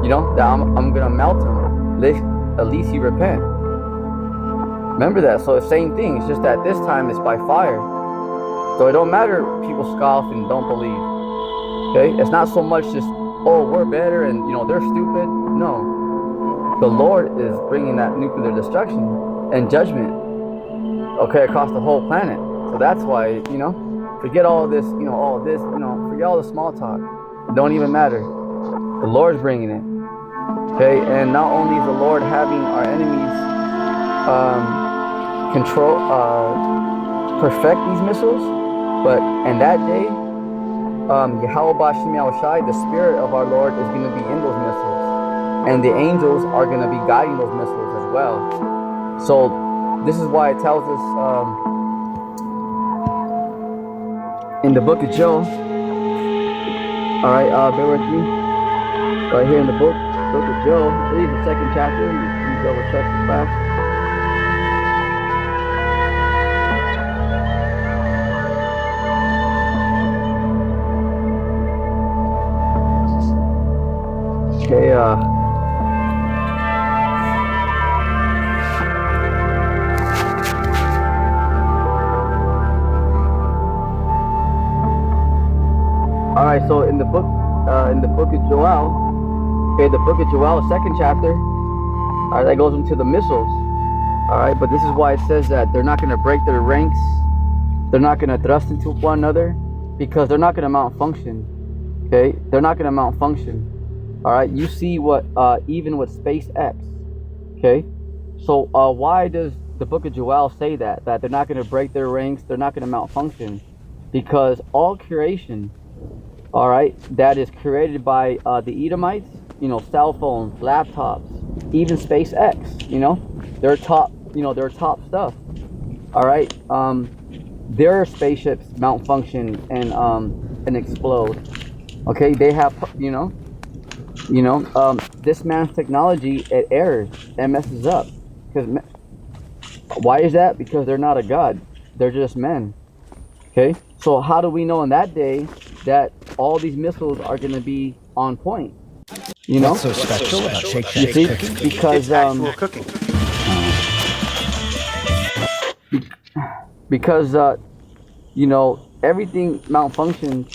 you know, that I'm gonna melt them. At least you repent. Remember that. So the same thing. It's just that this time it's by fire. So it don't matter if people scoff and don't believe. Okay? It's not so much just, oh, we're better and, you know, they're stupid. No. The Lord is bringing that nuclear destruction and judgment, okay, across the whole planet. So that's why, you know, forget all this, you know, all this, you know, forget all the small talk. It don't even matter. The Lord's bringing it. Okay? And not only is the Lord having our enemies perfect these missiles, but in that day, Yahweh Bashim Yahushai, the Spirit of our Lord, is going to be in those missiles. And the angels are going to be guiding those missiles as well. So this is why it tells us in the book of Job, all right, bear with me, right here in the book of Job, read the 2nd chapter, you double check the facts. Okay, all right, so in the book of Joel, okay, the book of Joel, 2nd chapter, all right, that goes into the missiles, all right, but this is why it says that they're not going to break their ranks, they're not going to thrust into one another, because they're not going to malfunction, okay, they're not going to malfunction, all right. You see what, even with SpaceX, okay, so why does the book of Joel say that they're not going to break their ranks, they're not going to malfunction? Because all creation, all right, that is created by the Edomites, you know, cell phones, laptops, even SpaceX, you know, their top stuff, all right, their spaceships malfunction and explode, okay, they have, this man's technology, it errors, it messes up, because why is that? Because they're not a god, they're just men, okay, so how do we know in that day that all these missiles are going to be on point? You know, what's so special about Shake Shack cooking? Because actual cooking. Because you know, everything malfunctions.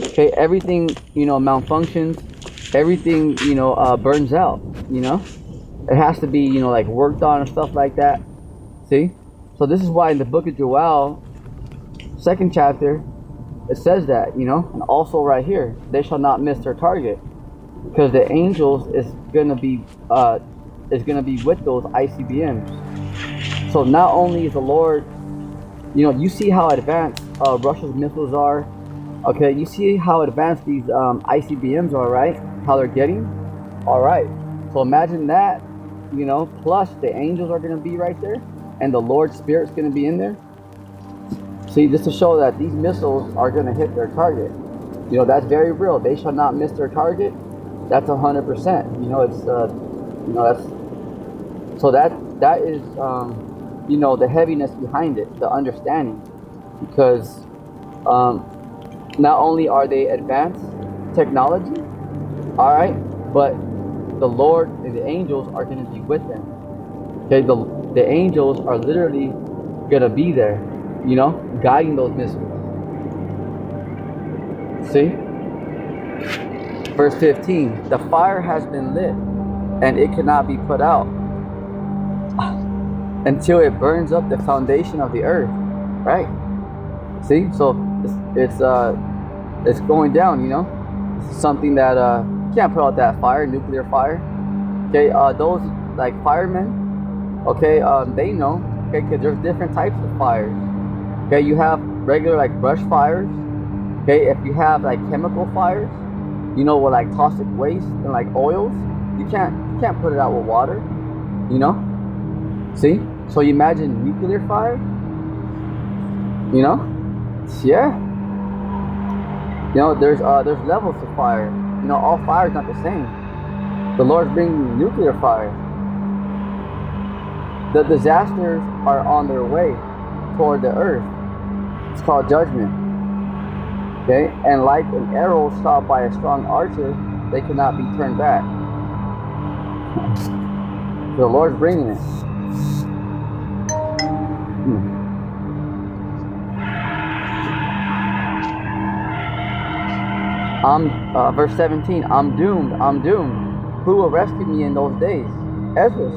Okay, everything, you know, malfunctions. Everything, you know, burns out. You know, it has to be, you know, like worked on and stuff like that. See, so this is why in the book of Joel, 2nd chapter, it says that, you know, and also right here, they shall not miss their target, because the angels is gonna be with those ICBMs. So not only is the Lord, you know, you see how advanced Russia's missiles are. Okay, you see how advanced these ICBMs are, right? How they're getting. All right. So imagine that, you know, plus the angels are gonna be right there, and the Lord's Spirit's gonna be in there. See, just to show that these missiles are going to hit their target. You know, that's very real. They shall not miss their target. That's 100%. You know, it's, you know, that's, so that is, you know, the heaviness behind it, the understanding. Because not only are they advanced technology, all right, but the Lord and the angels are going to be with them. Okay, the angels are literally going to be there, you know, guiding those missiles. See? Verse 15, the fire has been lit and it cannot be put out until it burns up the foundation of the earth, right? See, so it's going down, you know. It's something that you can't put out that fire, nuclear fire. Okay, those like firemen, okay, they know, okay, because there's different types of fires. Okay, you have regular like brush fires. Okay, if you have like chemical fires, you know, with like toxic waste and like oils, you can't put it out with water, you know. See, so you imagine nuclear fire, you know. Yeah, you know, there's levels to fire. You know, all fire is not the same. The Lord's bringing nuclear fire. The disasters are on their way toward the earth. It's called judgment. Okay, and like an arrow shot by a strong archer, they cannot be turned back. The Lord's bringing it. verse 17, I'm doomed, I'm doomed. Who will rescue me in those days? Esdras.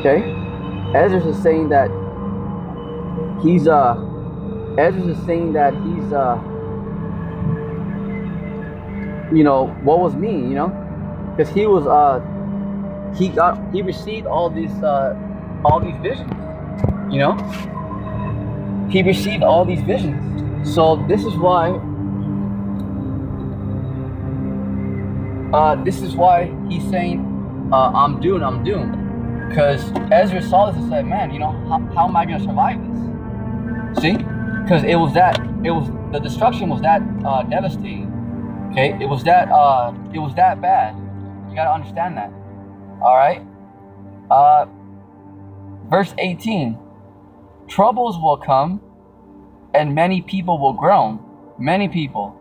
Okay? Esdras is saying that he's what was me, because he was he received all these visions, he received all these visions. So this is why he's saying I'm doomed, because Ezra saw this and said, man, how am I going to survive this? See, because the destruction was that devastating. Okay, it was that bad. You got to understand that. All right. Verse 18, troubles will come and many people will groan. Many people.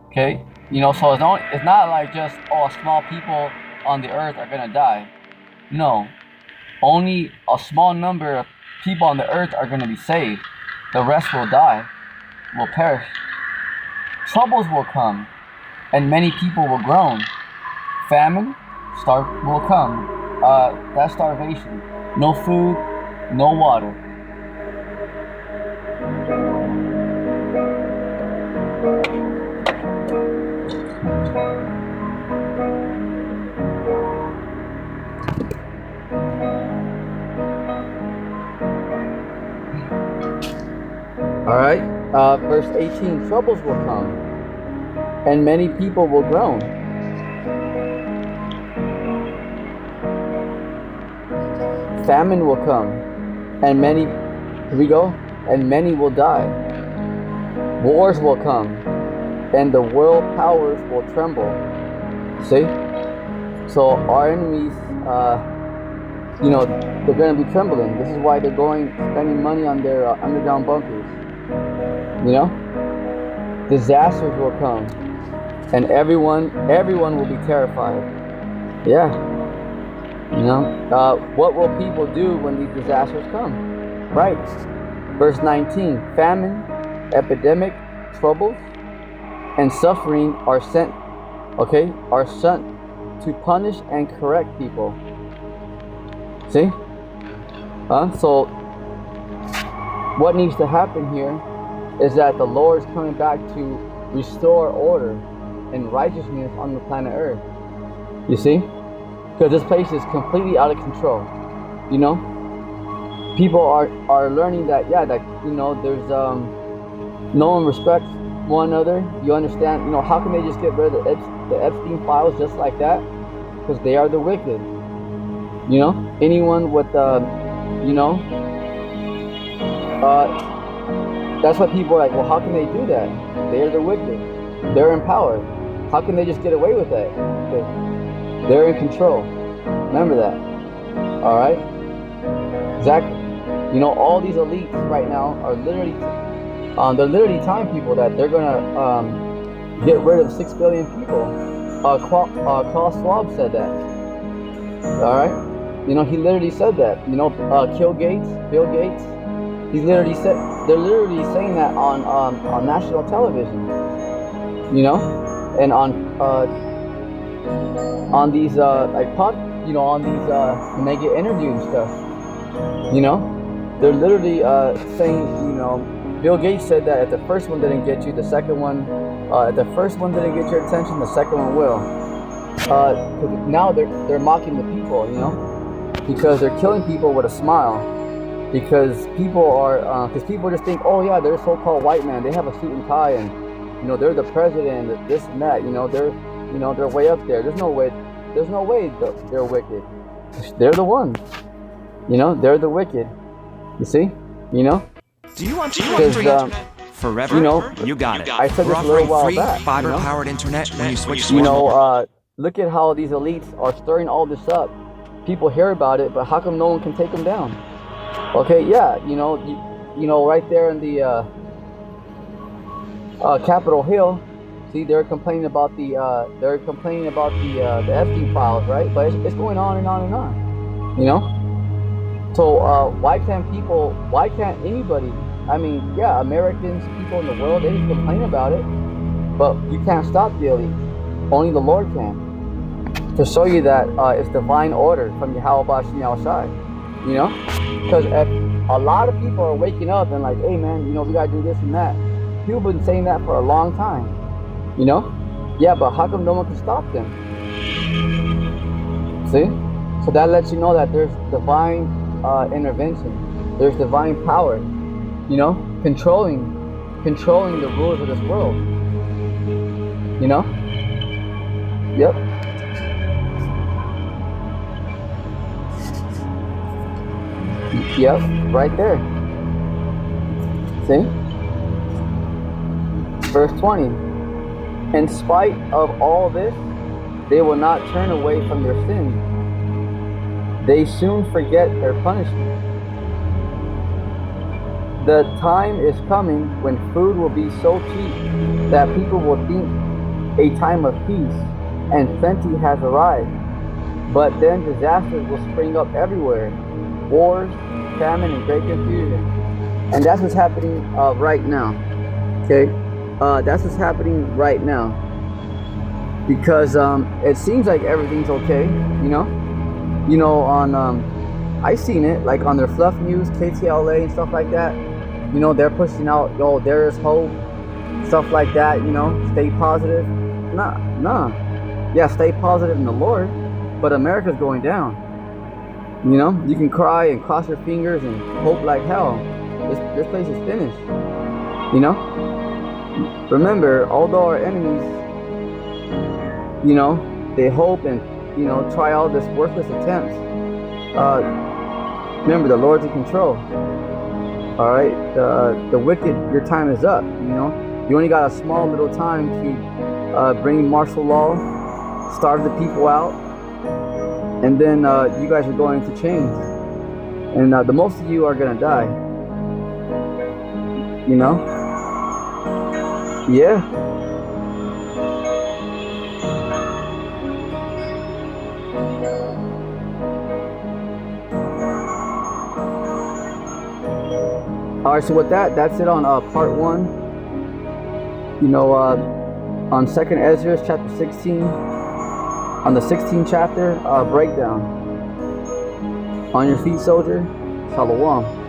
Okay, so it's not like just small people on the earth are gonna die. No, only a small number of people on the earth are gonna be saved. The rest will die, will perish. Troubles will come and many people will groan. Famine will come. That's starvation. No food, no water. All right, verse 18, troubles will come and many people will groan. Famine will come and many, and many will die. Wars will come and the world powers will tremble. See? So our enemies, they're going to be trembling. This is why they're spending money on their underground bunkers. Disasters will come and everyone will be terrified. Yeah. What will people do when these disasters come? Right. Verse 19, famine, epidemic, troubles, and suffering are sent to punish and correct people. See? So what needs to happen here is that the Lord is coming back to restore order and righteousness on the planet Earth. You see? Because this place is completely out of control. People are learning that there's no one respects one another. You understand? How can they just get rid of the Epstein files just like that? Because they are the wicked. Anyone with that's why people are like, well, how can they do that? They're the wicked. They're in power. How can they just get away with that? Because they're in control. Remember that. All right? Exactly. All these elites right now are literally telling people that they're gonna get rid of 6 billion people. Klaus Schwab said that. All right? He literally said that. Bill Gates. They're literally saying that on national television. And on these when they get interviewed and stuff. They're literally saying, Bill Gates said that if the first one didn't get you, the second one, if the first one didn't get your attention, the second one will. Now they're mocking the people, because they're killing people with a smile. Because people just think, oh yeah, they're a so-called white man. They have a suit and tie, and they're the president, this and that. They're way up there. There's no way they're wicked. They're the ones. They're the wicked. You see? Do you want free internet forever? You got it. I said We're this a little while offering back. free fiber-powered internet when you switch to Look at how these elites are stirring all this up. People hear about it, but how come no one can take them down? Okay, yeah, right there in the Capitol Hill. See, they're complaining about the Epstein files, right? But it's going on and on and on. So why can't anybody? I mean, yeah, Americans, people in the world, they can complain about it. But you can't stop the elite. Only the Lord can. To show you that it's divine order from Yahweh Bashim Yahushai. You know? Because if a lot of people are waking up and like, hey man, we gotta do this and that. People have been saying that for a long time. You know? Yeah, but how come no one can stop them? See? So that lets you know that there's divine intervention. There's divine power, controlling the rules of this world. Yep. Yep, right there. See? Verse 20. In spite of all this, they will not turn away from their sins. They soon forget their punishment. The time is coming when food will be so cheap that people will think a time of peace and plenty has arrived. But then disasters will spring up everywhere. Wars, famine, and great confusion. And that's what's happening right now. Okay? That's what's happening right now. Because it seems like everything's okay, on I seen it like on their fluff news, KTLA and stuff like that. They're pushing out, there is hope, stuff like that. Stay positive. Nah. Yeah, stay positive in the Lord, but America's going down. You can cry and cross your fingers and hope like hell. This place is finished. Remember, although our enemies, they hope and try all this worthless attempts. Remember, the Lord's in control. All right, the wicked, your time is up. You only got a small little time to bring martial law, starve the people out, and then you guys are going to change. And the most of you are gonna die. Yeah. All right, so with that's it on part 1. On 2nd Esdras chapter 16, on the 16th chapter breakdown. On your feet, soldier. Shalom.